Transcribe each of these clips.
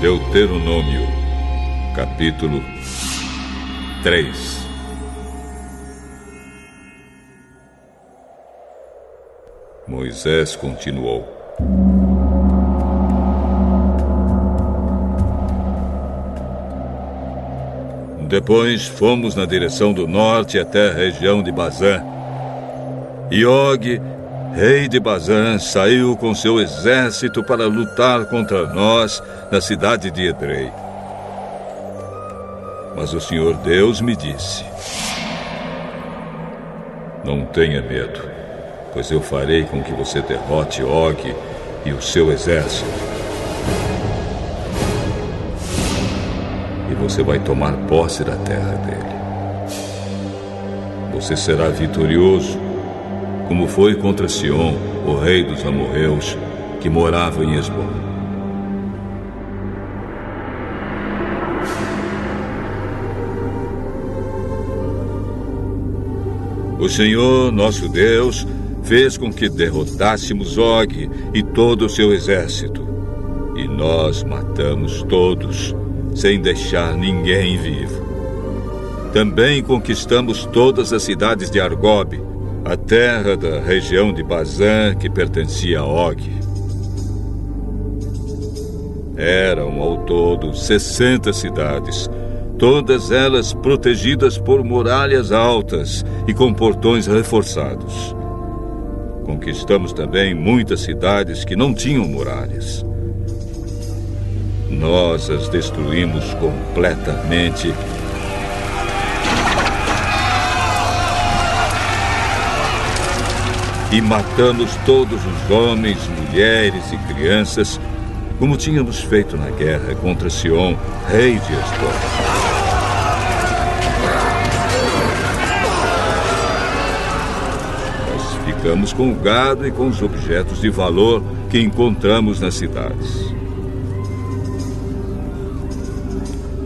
Deuteronômio, capítulo 3. Moisés continuou: Depois fomos na direção do norte até a região de Bazã. E Og, rei de Bazã, saiu com seu exército para lutar contra nós na cidade de Edrei. Mas o Senhor Deus me disse: Não tenha medo, pois eu farei com que você derrote Og e o seu exército. E você vai tomar posse da terra dele. Você será vitorioso, como foi contra Sion, o rei dos amorreus, que morava em Hesbom. O Senhor, nosso Deus, fez com que derrotássemos Og e todo o seu exército. E nós matamos todos, sem deixar ninguém vivo. Também conquistamos todas as cidades de Argob, a terra da região de Bazã que pertencia a Og. Eram ao todo 60 cidades, todas elas protegidas por muralhas altas e com portões reforçados. Conquistamos também muitas cidades que não tinham muralhas. Nós as destruímos completamente e matamos todos os homens, mulheres e crianças, como tínhamos feito na guerra contra Sion, rei de Hesbom. Nós ficamos com o gado e com os objetos de valor que encontramos nas cidades.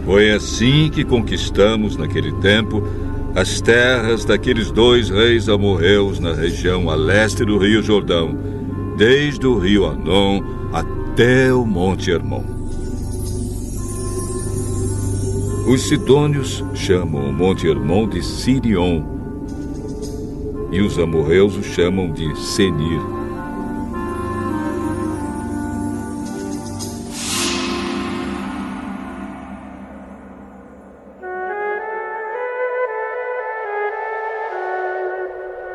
Foi assim que conquistamos, naquele tempo, as terras daqueles 2 reis amorreus na região a leste do rio Jordão, desde o rio Arnon até o Monte Hermon. Os sidônios chamam o Monte Hermon de Sirion, e os amorreus o chamam de Senir.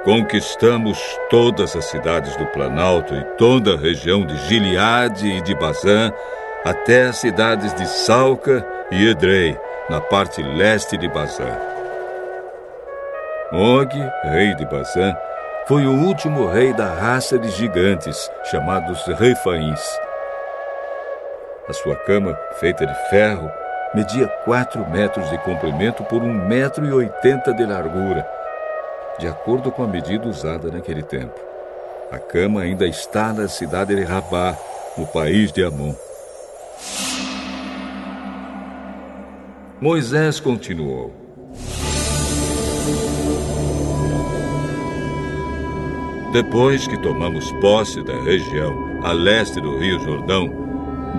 Conquistamos todas as cidades do Planalto e toda a região de Gileade e de Bazã, até as cidades de Salca e Edrei, na parte leste de Bazã. Og, rei de Bazã, foi o último rei da raça de gigantes, chamados Refaíns. A sua cama, feita de ferro, media 4 metros de comprimento por 1,80 m de largura, de acordo com a medida usada naquele tempo. A cama ainda está na cidade de Rabá, no país de Amon. Moisés continuou: Depois que tomamos posse da região a leste do rio Jordão,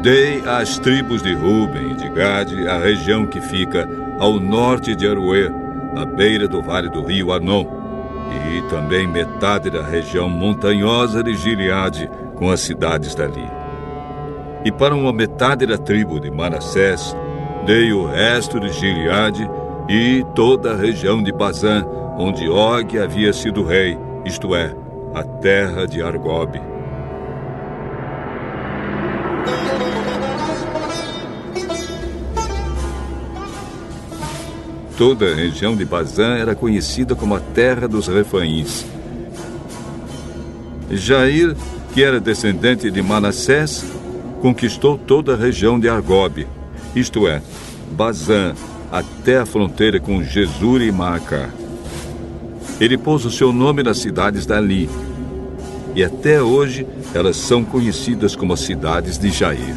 dei às tribos de Ruben e de Gade a região que fica ao norte de Aroer, na beira do vale do rio Arnon, e também metade da região montanhosa de Gileade, com as cidades dali. E para uma metade da tribo de Manassés, dei o resto de Gileade e toda a região de Bazã, onde Og havia sido rei, isto é, a terra de Argob. Toda a região de Bazã era conhecida como a terra dos Refaíns. Jair, que era descendente de Manassés, conquistou toda a região de Argob, isto é, Bazã, até a fronteira com Jesur e Maacá. Ele pôs o seu nome nas cidades dali, e até hoje elas são conhecidas como as cidades de Jair.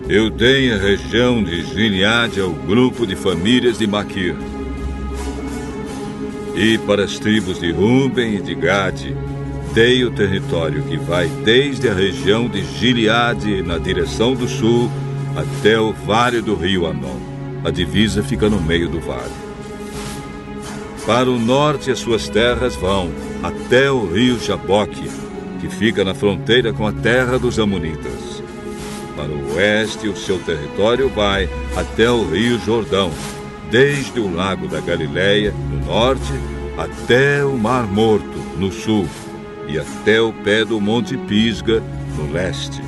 Eu dei a região de Gileade ao grupo de famílias de Maquir. E para as tribos de Ruben e de Gade, Dei o território que vai desde a região de Gileade, na direção do sul, até o vale do rio Anon. A divisa fica no meio do vale. Para o norte, as suas terras vão até o rio Jaboque, que fica na fronteira com a terra dos Amonitas. Para o oeste, o seu território vai até o rio Jordão, desde o lago da Galileia, no norte, até o Mar Morto, no sul, e até o pé do Monte Pisga, no leste.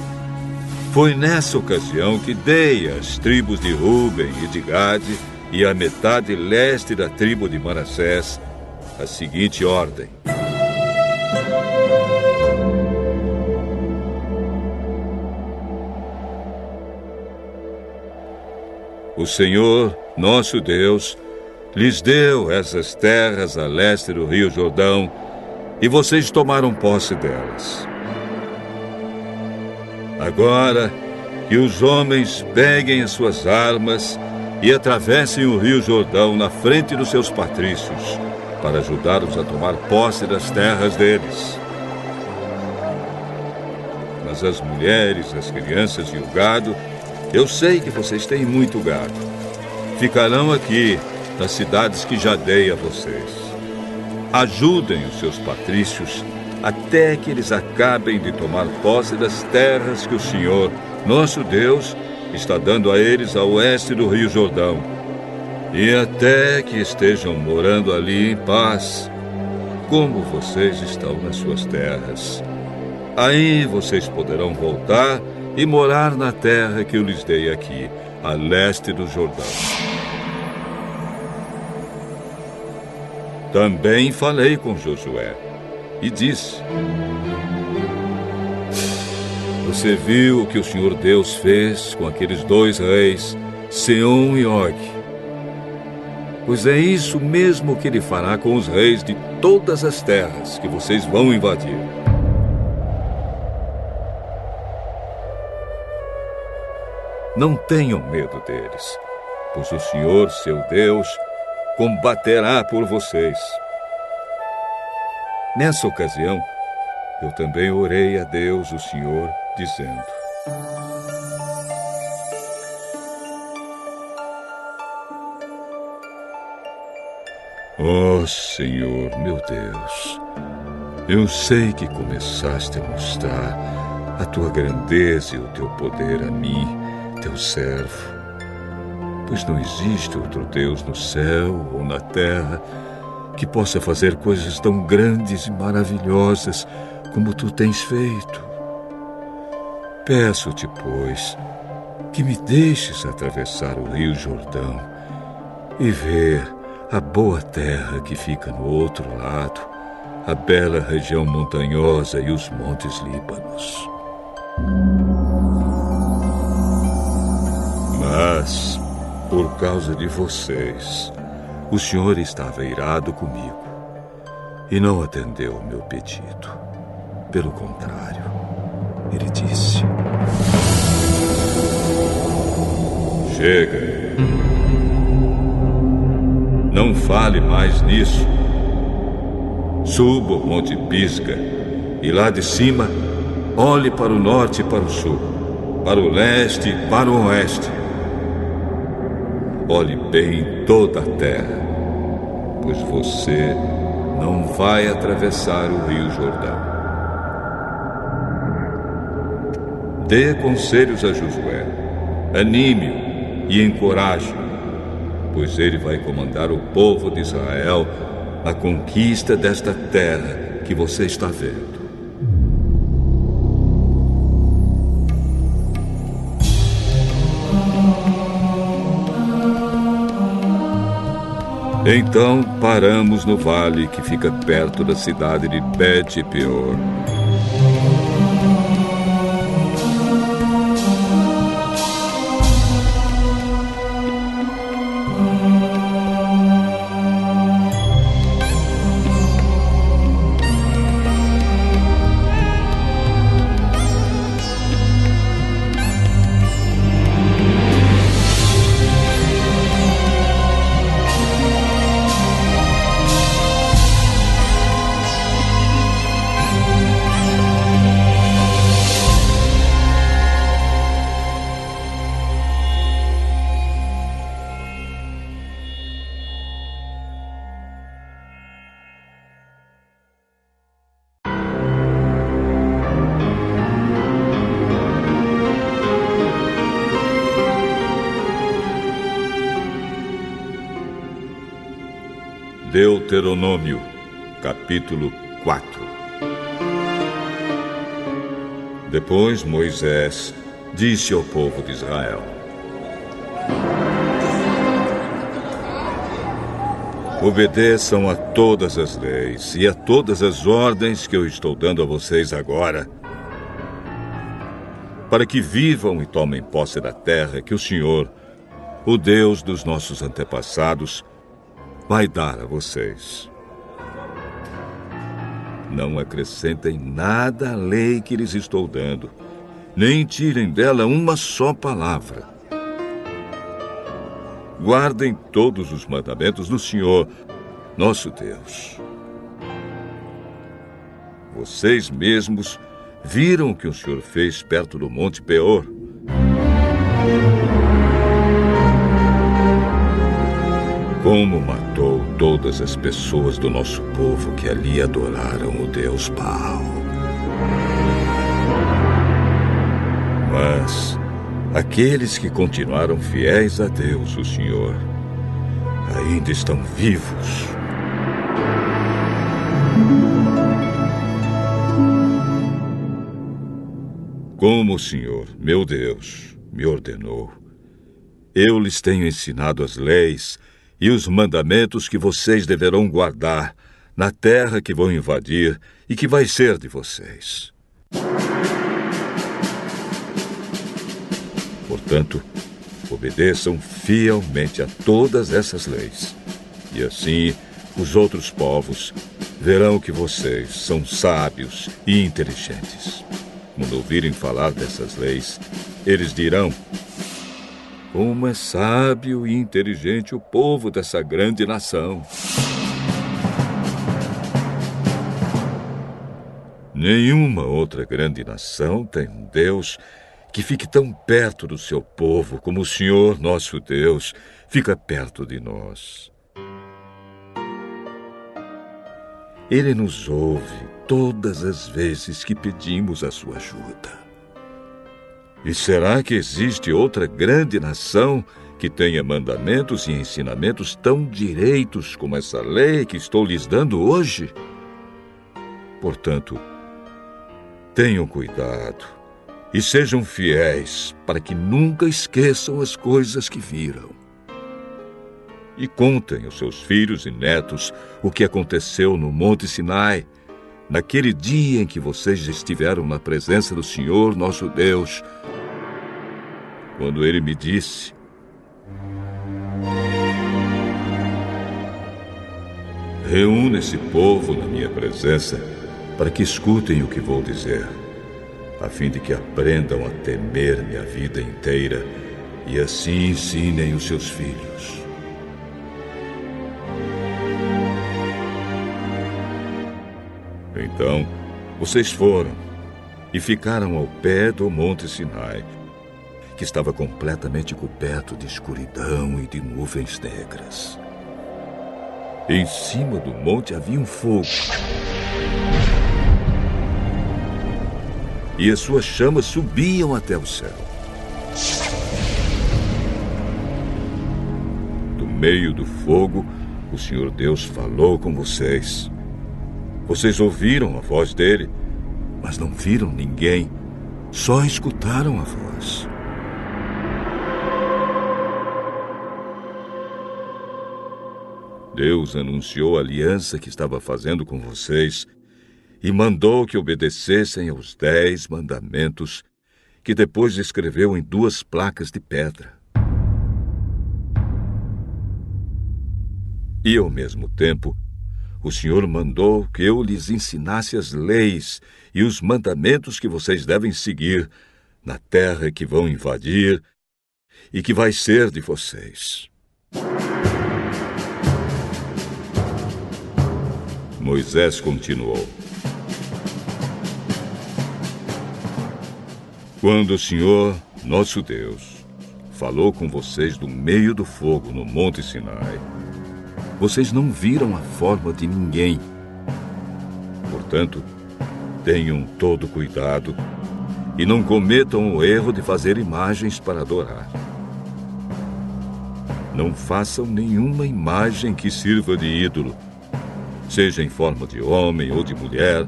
Foi nessa ocasião que dei às tribos de Ruben e de Gade e à metade leste da tribo de Manassés a seguinte ordem: o Senhor, nosso Deus, lhes deu essas terras a leste do rio Jordão, e vocês tomaram posse delas. Agora, que os homens peguem as suas armas e atravessem o rio Jordão na frente dos seus patrícios, para ajudá-los a tomar posse das terras deles. Mas as mulheres, as crianças e o gado, eu sei que vocês têm muito gado, ficarão aqui, nas cidades que já dei a vocês. Ajudem os seus patrícios até que eles acabem de tomar posse das terras que o Senhor, nosso Deus, está dando a eles a oeste do rio Jordão, e até que estejam morando ali em paz, como vocês estão nas suas terras. Aí vocês poderão voltar e morar na terra que eu lhes dei aqui, a leste do Jordão. Também falei com Josué e disse: você viu o que o Senhor Deus fez com aqueles dois reis, Seom e Og. Pois é isso mesmo que ele fará com os reis de todas as terras que vocês vão invadir. Não tenham medo deles, pois o Senhor, seu Deus, combaterá por vocês. Nessa ocasião, eu também orei a Deus, o Senhor, dizendo: ó Senhor, meu Deus, eu sei que começaste a mostrar a tua grandeza e o teu poder a mim, teu servo, pois não existe outro Deus no céu ou na terra que possa fazer coisas tão grandes e maravilhosas como tu tens feito. Peço-te, pois, que me deixes atravessar o rio Jordão e ver a boa terra que fica no outro lado, a bela região montanhosa e os montes Líbanos. Mas, por causa de vocês, o Senhor estava irado comigo e não atendeu o meu pedido. Pelo contrário, ele disse: chega, não fale mais nisso. Suba o Monte Pisga e lá de cima olhe para o norte e para o sul, para o leste e para o oeste. Olhe bem toda a terra, pois você não vai atravessar o rio Jordão. Dê conselhos a Josué, anime-o e encoraje-o, pois ele vai comandar o povo de Israel na conquista desta terra que você está vendo. Então paramos no vale que fica perto da cidade de Bet-peor. Deuteronômio, capítulo 4. Depois Moisés disse ao povo de Israel: obedeçam a todas as leis e a todas as ordens que eu estou dando a vocês agora, para que vivam e tomem posse da terra que o Senhor, o Deus dos nossos antepassados, vai dar a vocês. Não acrescentem nada à lei que lhes estou dando, nem tirem dela uma só palavra. Guardem todos os mandamentos do Senhor, nosso Deus. Vocês mesmos viram o que o Senhor fez perto do Monte Peor. Como matou todas as pessoas do nosso povo que ali adoraram o Deus Baal. Mas aqueles que continuaram fiéis a Deus, o Senhor, ainda estão vivos. Como o Senhor, meu Deus, me ordenou, eu lhes tenho ensinado as leis e os mandamentos que vocês deverão guardar na terra que vão invadir e que vai ser de vocês. Portanto, obedeçam fielmente a todas essas leis. E assim, os outros povos verão que vocês são sábios e inteligentes. Quando ouvirem falar dessas leis, eles dirão: como é sábio e inteligente o povo dessa grande nação. Nenhuma outra grande nação tem um Deus que fique tão perto do seu povo como o Senhor, nosso Deus, fica perto de nós. Ele nos ouve todas as vezes que pedimos a sua ajuda. E será que existe outra grande nação que tenha mandamentos e ensinamentos tão direitos como essa lei que estou lhes dando hoje? Portanto, tenham cuidado e sejam fiéis para que nunca esqueçam as coisas que viram. E contem aos seus filhos e netos o que aconteceu no Monte Sinai, naquele dia em que vocês estiveram na presença do Senhor, nosso Deus, quando Ele me disse: reúna esse povo na minha presença para que escutem o que vou dizer, a fim de que aprendam a temer-me a vida inteira e assim ensinem os seus filhos. Então, vocês foram e ficaram ao pé do Monte Sinai, que estava completamente coberto de escuridão e de nuvens negras. Em cima do monte havia um fogo, e as suas chamas subiam até o céu. Do meio do fogo, o Senhor Deus falou com vocês. Vocês ouviram a voz dele, mas não viram ninguém, só escutaram a voz. Deus anunciou a aliança que estava fazendo com vocês e mandou que obedecessem aos 10 mandamentos que depois escreveu em 2 placas de pedra. E, ao mesmo tempo, o Senhor mandou que eu lhes ensinasse as leis e os mandamentos que vocês devem seguir na terra que vão invadir e que vai ser de vocês. Moisés continuou: quando o Senhor, nosso Deus, falou com vocês do meio do fogo no Monte Sinai, vocês não viram a forma de ninguém. Portanto, tenham todo cuidado e não cometam o erro de fazer imagens para adorar. Não façam nenhuma imagem que sirva de ídolo, seja em forma de homem ou de mulher,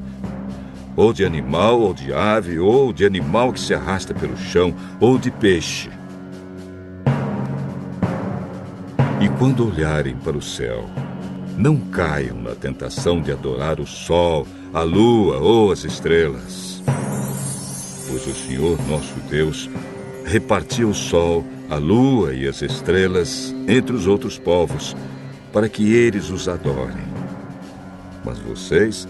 ou de animal ou de ave, ou de animal que se arrasta pelo chão, ou de peixe. E quando olharem para o céu, não caiam na tentação de adorar o sol, a lua ou as estrelas. Pois o Senhor nosso Deus repartiu o sol, a lua e as estrelas entre os outros povos, para que eles os adorem. Mas vocês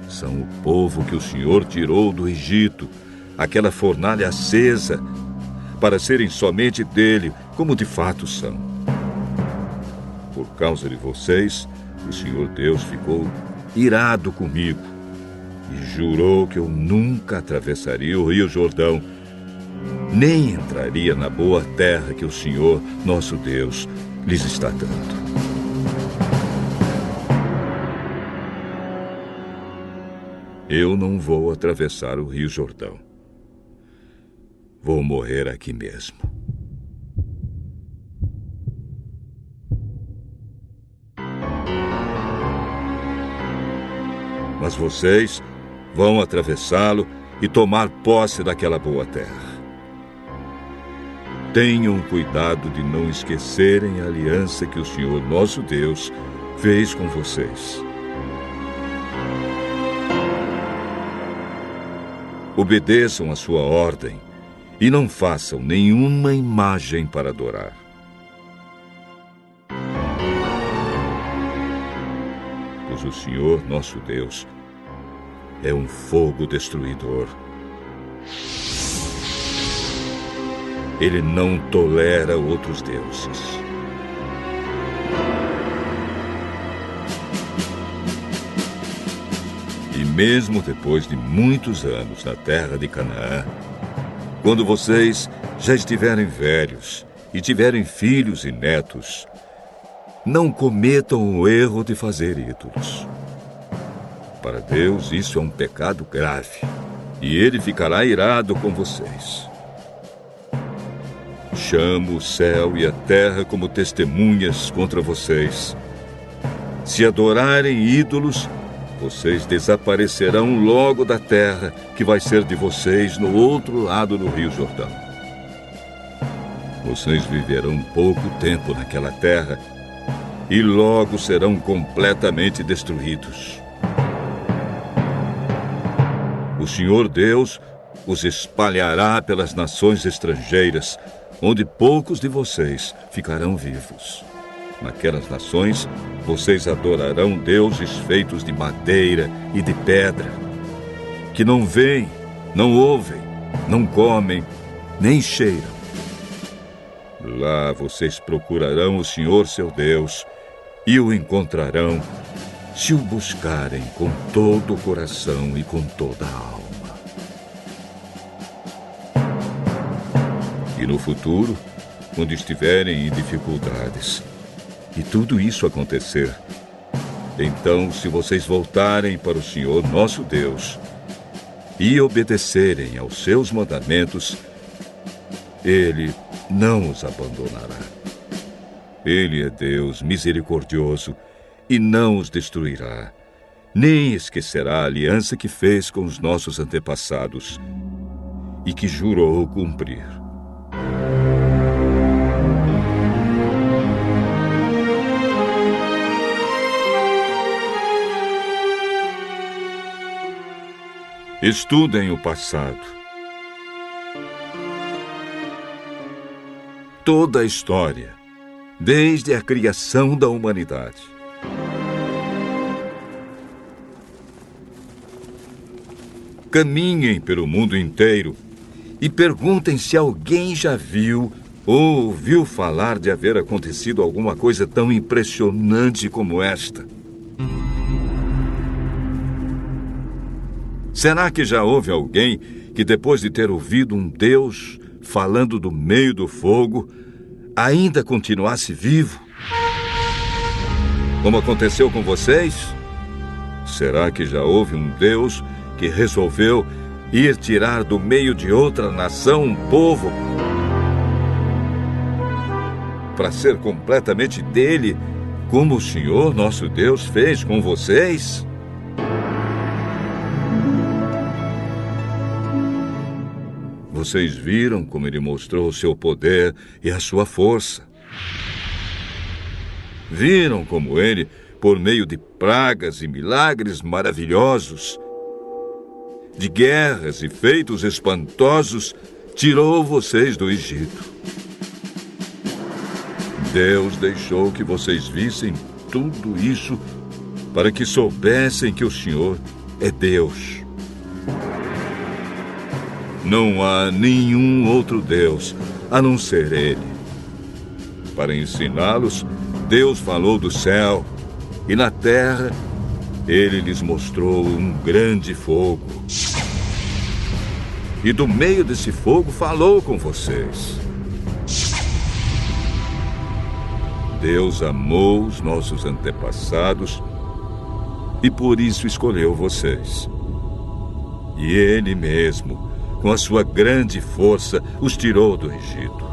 são o povo que o Senhor tirou do Egito, aquela fornalha acesa, para serem somente dele, como de fato são. Por causa de vocês, o Senhor Deus ficou irado comigo e jurou que eu nunca atravessaria o Rio Jordão, nem entraria na boa terra que o Senhor, nosso Deus, lhes está dando. Eu não vou atravessar o Rio Jordão. Vou morrer aqui mesmo. Mas vocês vão atravessá-lo e tomar posse daquela boa terra. Tenham cuidado de não esquecerem a aliança que o Senhor nosso Deus fez com vocês. Obedeçam a sua ordem e não façam nenhuma imagem para adorar. Pois o Senhor nosso Deus é um fogo destruidor. Ele não tolera outros deuses. E mesmo depois de muitos anos na terra de Canaã, quando vocês já estiverem velhos e tiverem filhos e netos, não cometam o erro de fazer ídolos. Para Deus isso é um pecado grave, e Ele ficará irado com vocês. Chamo o céu e a terra como testemunhas contra vocês. Se adorarem ídolos, vocês desaparecerão logo da terra que vai ser de vocês no outro lado do Rio Jordão. Vocês viverão pouco tempo naquela terra e logo serão completamente destruídos. O Senhor Deus os espalhará pelas nações estrangeiras, onde poucos de vocês ficarão vivos. Naquelas nações, vocês adorarão deuses feitos de madeira e de pedra, que não veem, não ouvem, não comem, nem cheiram. Lá vocês procurarão o Senhor seu Deus e o encontrarão se o buscarem com todo o coração e com toda a alma. E no futuro, quando estiverem em dificuldades, e tudo isso acontecer, então, se vocês voltarem para o Senhor nosso Deus e obedecerem aos seus mandamentos, Ele não os abandonará. Ele é Deus misericordioso e não os destruirá, nem esquecerá a aliança que fez com os nossos antepassados e que jurou cumprir. Estudem o passado. Toda a história, desde a criação da humanidade. Caminhem pelo mundo inteiro e perguntem se alguém já viu ou ouviu falar de haver acontecido alguma coisa tão impressionante como esta. Será que já houve alguém que, depois de ter ouvido um Deus falando do meio do fogo, ainda continuasse vivo? Como aconteceu com vocês? Será que já houve um Deus que resolveu ir tirar do meio de outra nação um povo para ser completamente dele, como o Senhor nosso Deus fez com vocês? Vocês viram como ele mostrou o seu poder e a sua força. Viram como ele, por meio de pragas e milagres maravilhosos, de guerras e feitos espantosos, tirou vocês do Egito. Deus deixou que vocês vissem tudo isso para que soubessem que o Senhor é Deus. Não há nenhum outro Deus a não ser Ele. Para ensiná-los, Deus falou do céu, e na terra Ele lhes mostrou um grande fogo. E do meio desse fogo falou com vocês. Deus amou os nossos antepassados e por isso escolheu vocês. E Ele mesmo, com a sua grande força, os tirou do Egito.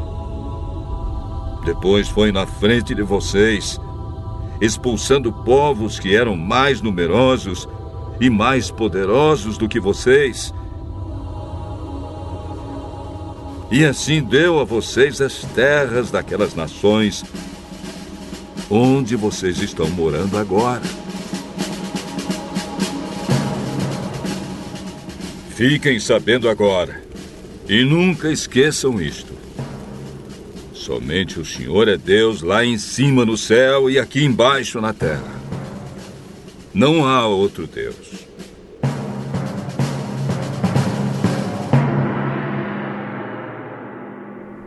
Depois foi na frente de vocês, expulsando povos que eram mais numerosos e mais poderosos do que vocês. E assim deu a vocês as terras daquelas nações onde vocês estão morando agora. Fiquem sabendo agora, e nunca esqueçam isto. Somente o Senhor é Deus lá em cima no céu e aqui embaixo na terra. Não há outro Deus.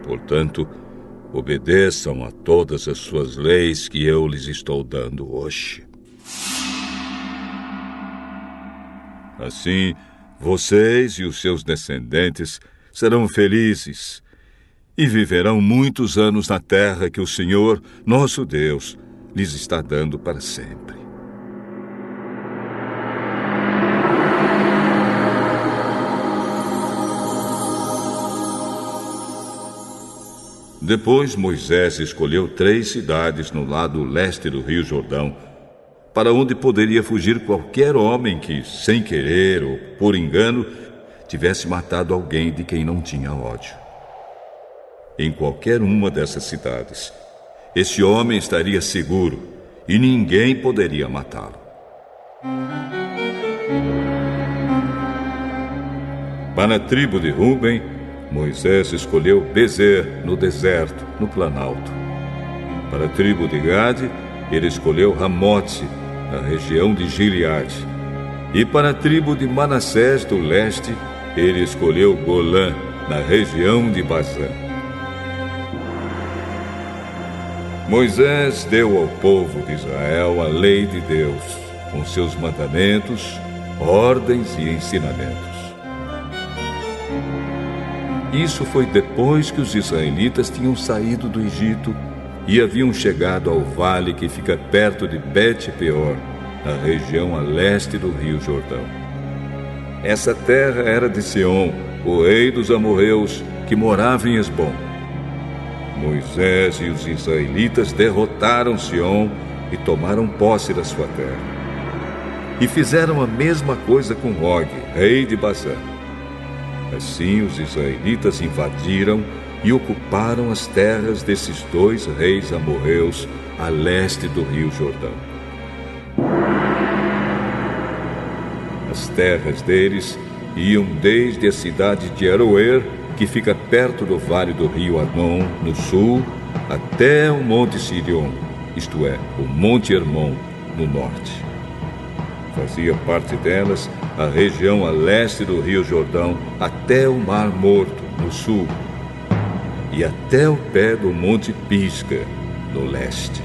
Portanto, obedeçam a todas as suas leis que eu lhes estou dando hoje. Assim, vocês e os seus descendentes serão felizes e viverão muitos anos na terra que o Senhor, nosso Deus, lhes está dando para sempre. Depois Moisés escolheu 3 cidades no lado leste do Rio Jordão, para onde poderia fugir qualquer homem que, sem querer ou por engano, tivesse matado alguém de quem não tinha ódio. Em qualquer uma dessas cidades, esse homem estaria seguro e ninguém poderia matá-lo. Para a tribo de Ruben, Moisés escolheu Bezer, no deserto, no planalto. Para a tribo de Gade, ele escolheu Ramote, na região de Gileade. E para a tribo de Manassés, do leste, ele escolheu Golã, na região de Bazã. Moisés deu ao povo de Israel a lei de Deus, com seus mandamentos, ordens e ensinamentos. Isso foi depois que os israelitas tinham saído do Egito e haviam chegado ao vale que fica perto de Bet-peor, na região a leste do Rio Jordão. Essa terra era de Seom, o rei dos amorreus, que morava em Esbom. Moisés e os israelitas derrotaram Seom e tomaram posse da sua terra. E fizeram a mesma coisa com Og, rei de Bazã. Assim os israelitas invadiram e ocuparam as terras desses 2 reis amorreus a leste do Rio Jordão. As terras deles iam desde a cidade de Aroer, que fica perto do vale do rio Arnon, no sul, até o Monte Sirion, isto é, o Monte Hermon, no norte. Fazia parte delas a região a leste do Rio Jordão, até o Mar Morto, no sul, e até o pé do Monte Pisga, no leste.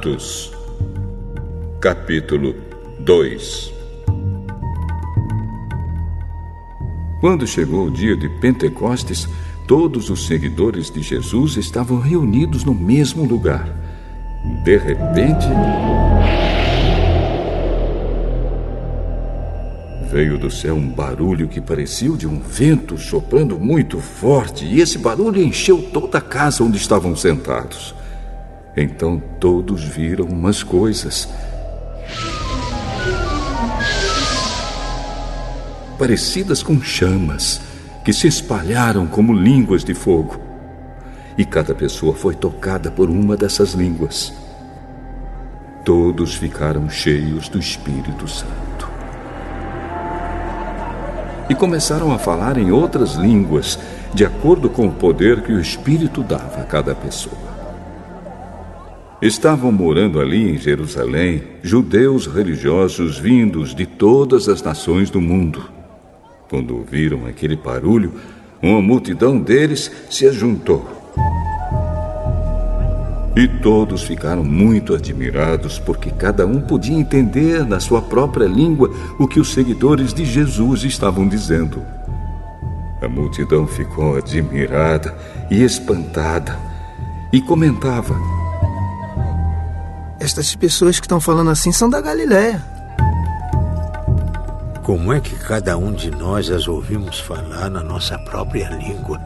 Atos, capítulo 2. Quando chegou o dia de Pentecostes, todos os seguidores de Jesus estavam reunidos no mesmo lugar. De repente, veio do céu um barulho que parecia o de um vento soprando muito forte, e esse barulho encheu toda a casa onde estavam sentados. Então todos viram umas coisas parecidas com chamas, que se espalharam como línguas de fogo. E cada pessoa foi tocada por uma dessas línguas. Todos ficaram cheios do Espírito Santo e começaram a falar em outras línguas, de acordo com o poder que o Espírito dava a cada pessoa. Estavam morando ali em Jerusalém judeus religiosos vindos de todas as nações do mundo. Quando ouviram aquele barulho, uma multidão deles se ajuntou. E todos ficaram muito admirados, porque cada um podia entender na sua própria língua o que os seguidores de Jesus estavam dizendo. A multidão ficou admirada e espantada e comentava: estas pessoas que estão falando assim são da Galiléia. Como é que cada um de nós as ouvimos falar na nossa própria língua?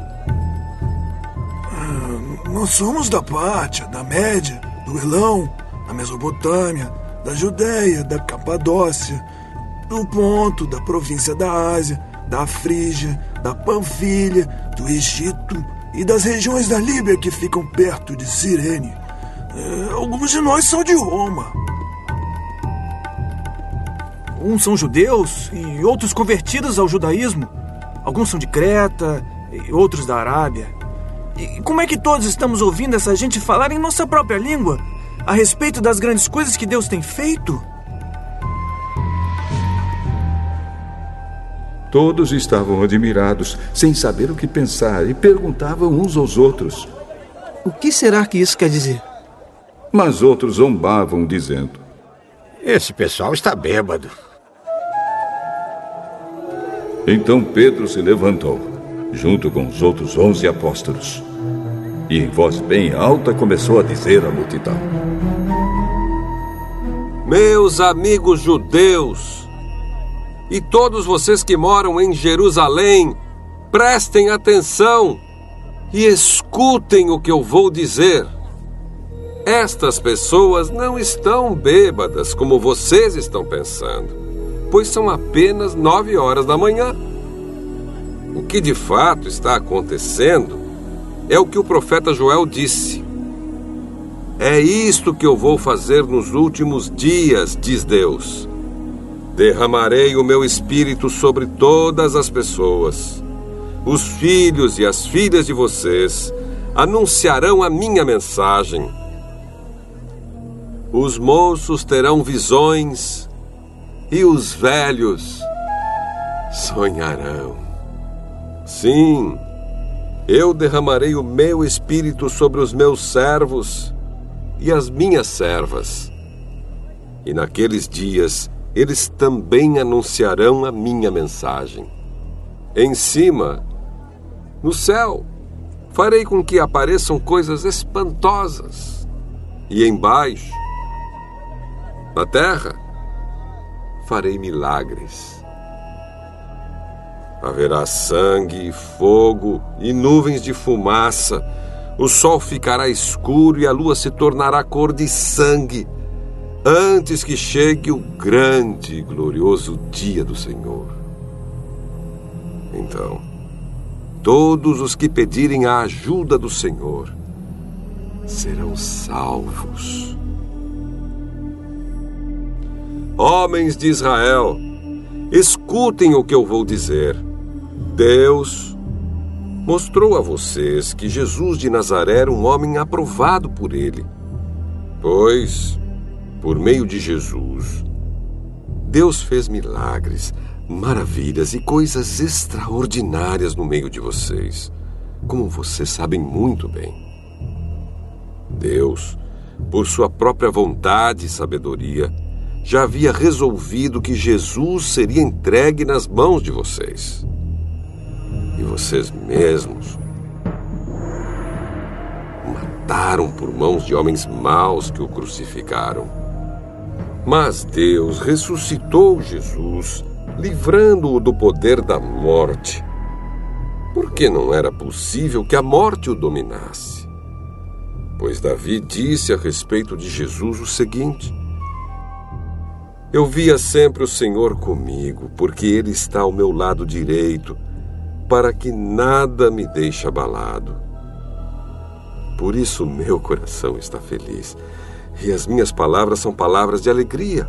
Nós somos da Pártia, da Média, do Elão, da Mesopotâmia, da Judéia, da Capadócia, do Ponto, da província da Ásia, da Frígia, da Panfilha, do Egito e das regiões da Líbia que ficam perto de Cirene. Alguns de nós são de Roma. Uns são judeus e outros convertidos ao judaísmo. Alguns são de Creta e outros da Arábia. E como é que todos estamos ouvindo essa gente falar em nossa própria língua a respeito das grandes coisas que Deus tem feito? Todos estavam admirados, sem saber o que pensar, e perguntavam uns aos outros: o que será que isso quer dizer? Mas outros zombavam, dizendo: esse pessoal está bêbado. Então Pedro se levantou, junto com os outros 11 apóstolos, e em voz bem alta começou a dizer à multidão: meus amigos judeus, e todos vocês que moram em Jerusalém, prestem atenção e escutem o que eu vou dizer. Estas pessoas não estão bêbadas como vocês estão pensando, pois são apenas 9 horas da manhã. O que de fato está acontecendo é o que o profeta Joel disse. É isto que eu vou fazer nos últimos dias, diz Deus. Derramarei o meu espírito sobre todas as pessoas. Os filhos e as filhas de vocês anunciarão a minha mensagem. Os moços terão visões e os velhos sonharão. Sim, eu derramarei o meu espírito sobre os meus servos e as minhas servas. E naqueles dias eles também anunciarão a minha mensagem. Em cima, no céu, farei com que apareçam coisas espantosas. E embaixo, na terra, farei milagres. Haverá sangue, fogo e nuvens de fumaça. O sol ficará escuro e a lua se tornará cor de sangue, antes que chegue o grande e glorioso dia do Senhor. Então, todos os que pedirem a ajuda do Senhor serão salvos. Homens de Israel, escutem o que eu vou dizer. Deus mostrou a vocês que Jesus de Nazaré era um homem aprovado por ele, pois, por meio de Jesus, Deus fez milagres, maravilhas e coisas extraordinárias no meio de vocês, como vocês sabem muito bem. Deus por sua própria vontade e sabedoria, já havia resolvido que Jesus seria entregue nas mãos de vocês. E vocês mesmos o mataram por mãos de homens maus que o crucificaram. Mas Deus ressuscitou Jesus, livrando-o do poder da morte, porque não era possível que a morte o dominasse. Pois Davi disse a respeito de Jesus o seguinte: eu via sempre o Senhor comigo, porque Ele está ao meu lado direito, para que nada me deixe abalado. Por isso meu coração está feliz, e as minhas palavras são palavras de alegria.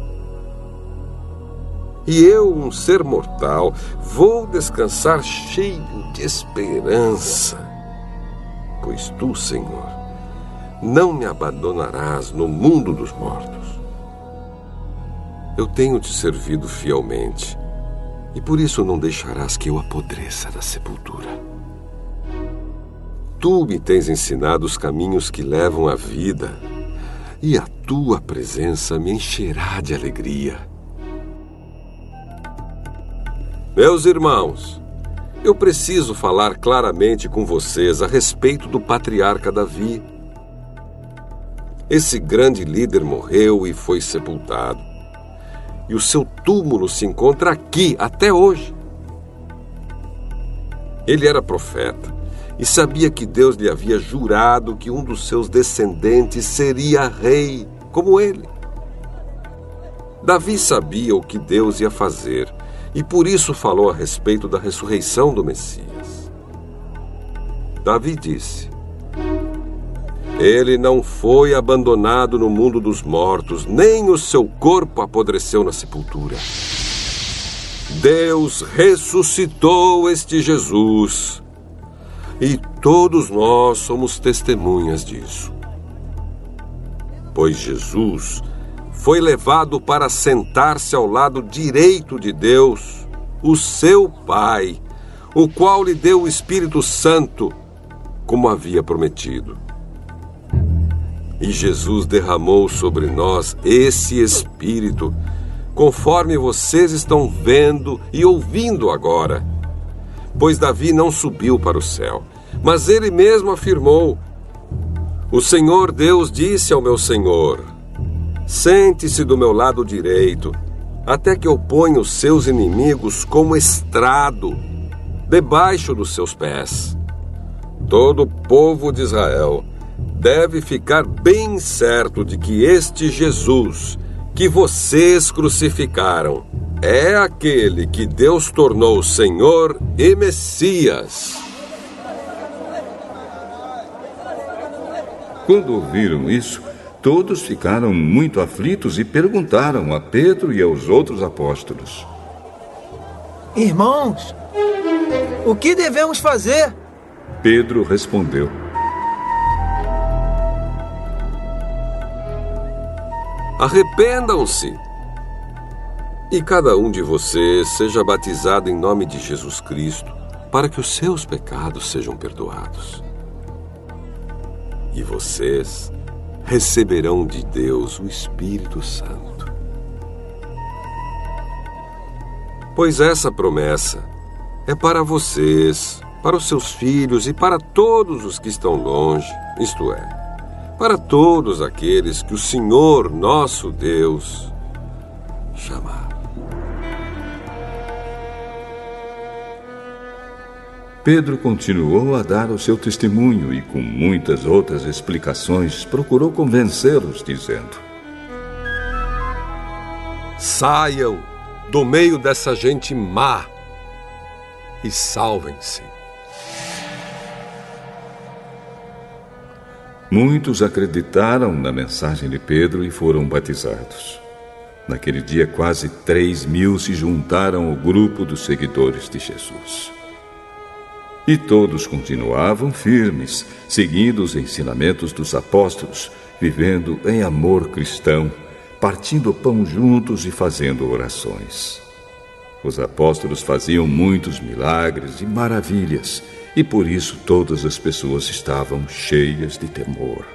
E eu, um ser mortal, vou descansar cheio de esperança, pois tu, Senhor, não me abandonarás no mundo dos mortos. Eu tenho te servido fielmente, e por isso não deixarás que eu apodreça da sepultura. Tu me tens ensinado os caminhos que levam à vida, e a tua presença me encherá de alegria. Meus irmãos, eu preciso falar claramente com vocês a respeito do patriarca Davi. Esse grande líder morreu e foi sepultado, e o seu túmulo se encontra aqui até hoje. Ele era profeta e sabia que Deus lhe havia jurado que um dos seus descendentes seria rei, como ele. Davi sabia o que Deus ia fazer e por isso falou a respeito da ressurreição do Messias. Davi disse: ele não foi abandonado no mundo dos mortos, nem o seu corpo apodreceu na sepultura. Deus ressuscitou este Jesus, e todos nós somos testemunhas disso. Pois Jesus foi levado para sentar-se ao lado direito de Deus, o seu Pai, o qual lhe deu o Espírito Santo, como havia prometido. E Jesus derramou sobre nós esse Espírito, conforme vocês estão vendo e ouvindo agora. Pois Davi não subiu para o céu, mas ele mesmo afirmou: o Senhor Deus disse ao meu Senhor: sente-se do meu lado direito, até que eu ponha os seus inimigos como estrado, debaixo dos seus pés. Todo o povo de Israel deve ficar bem certo de que este Jesus, que vocês crucificaram, é aquele que Deus tornou Senhor e Messias. Quando ouviram isso, todos ficaram muito aflitos e perguntaram a Pedro e aos outros apóstolos: Irmãos, o que devemos fazer? Pedro respondeu: arrependam-se, e cada um de vocês seja batizado em nome de Jesus Cristo, para que os seus pecados sejam perdoados. E vocês receberão de Deus o Espírito Santo. Pois essa promessa é para vocês, para os seus filhos e para todos os que estão longe, isto é, para todos aqueles que o Senhor, nosso Deus, chamar. Pedro continuou a dar o seu testemunho e, com muitas outras explicações, procurou convencê-los, dizendo: saiam do meio dessa gente má e salvem-se. Muitos acreditaram na mensagem de Pedro e foram batizados. Naquele dia, quase 3.000 se juntaram ao grupo dos seguidores de Jesus. E todos continuavam firmes, seguindo os ensinamentos dos apóstolos, vivendo em amor cristão, partindo o pão juntos e fazendo orações. Os apóstolos faziam muitos milagres e maravilhas, e por isso todas as pessoas estavam cheias de temor.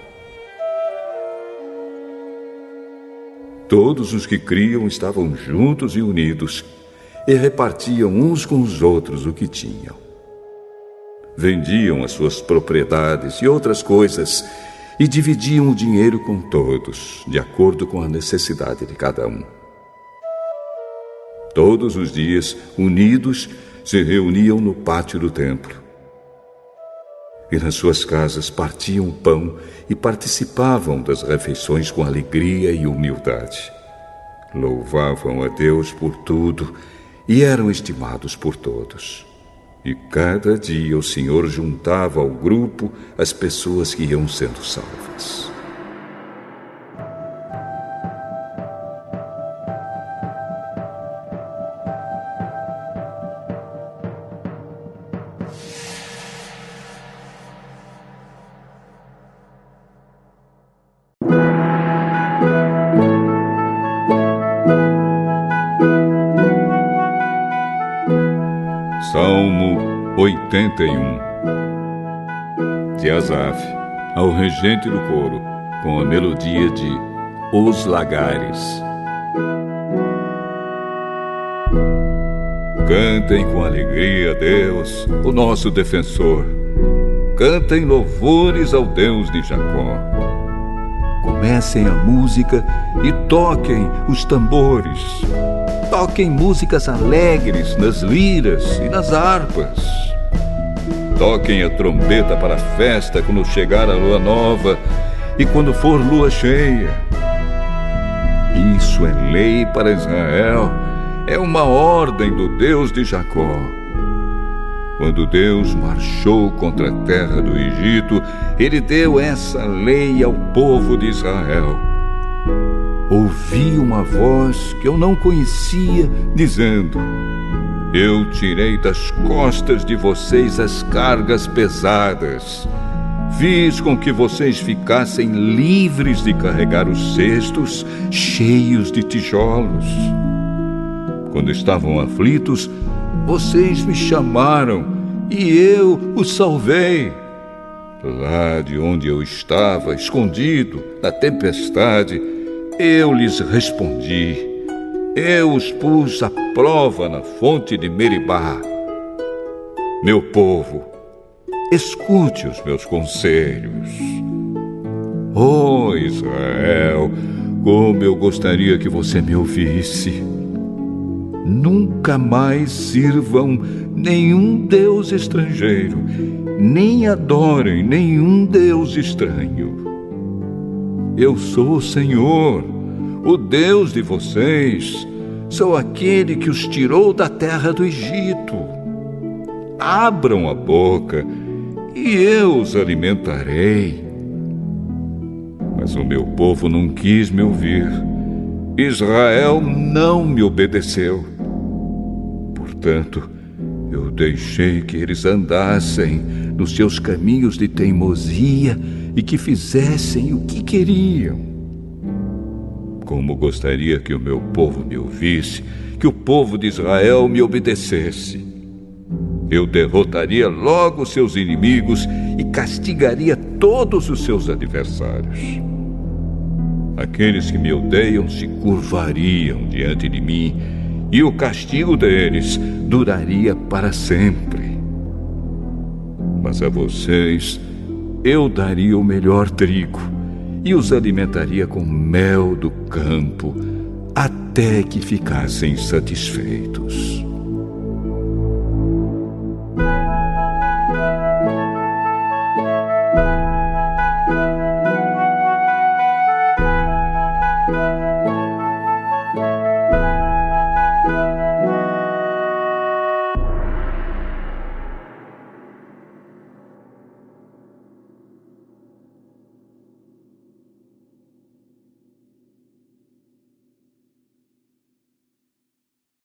Todos os que criam estavam juntos e unidos e repartiam uns com os outros o que tinham. Vendiam as suas propriedades e outras coisas e dividiam o dinheiro com todos, de acordo com a necessidade de cada um. Todos os dias, unidos, se reuniam no pátio do templo. E nas suas casas partiam o pão e participavam das refeições com alegria e humildade. Louvavam a Deus por tudo e eram estimados por todos. E cada dia o Senhor juntava ao grupo as pessoas que iam sendo salvas. Salmo 81 de Asaf, ao regente do coro, com a melodia de Os Lagares. Cantem com alegria a Deus, o nosso defensor. Cantem louvores ao Deus de Jacó. Comecem a música e toquem os tambores. Toquem músicas alegres nas liras e nas harpas. Toquem a trombeta para a festa quando chegar a lua nova e quando for lua cheia. Isso é lei para Israel, é uma ordem do Deus de Jacó. Quando Deus marchou contra a terra do Egito, ele deu essa lei ao povo de Israel. Ouvi uma voz que eu não conhecia, dizendo: Eu tirei das costas de vocês as cargas pesadas. Fiz com que vocês ficassem livres de carregar os cestos cheios de tijolos. Quando estavam aflitos, vocês me chamaram e eu os salvei. Lá de onde eu estava, escondido, na tempestade, eu lhes respondi. Eu os pus à prova na fonte de Meribá. Meu povo, escute os meus conselhos. Oh, Israel, como eu gostaria que você me ouvisse. Nunca mais sirvam nenhum deus estrangeiro, nem adorem nenhum deus estranho. Eu sou o Senhor, o Deus de vocês. Sou aquele que os tirou da terra do Egito. Abram a boca e eu os alimentarei. Mas o meu povo não quis me ouvir. Israel não me obedeceu. Portanto, eu deixei que eles andassem nos seus caminhos de teimosia e que fizessem o que queriam. Como gostaria que o meu povo me ouvisse, que o povo de Israel me obedecesse. Eu derrotaria logo seus inimigos e castigaria todos os seus adversários. Aqueles que me odeiam se curvariam diante de mim e o castigo deles duraria para sempre. Mas a vocês eu daria o melhor trigo e os alimentaria com mel do campo até que ficassem satisfeitos.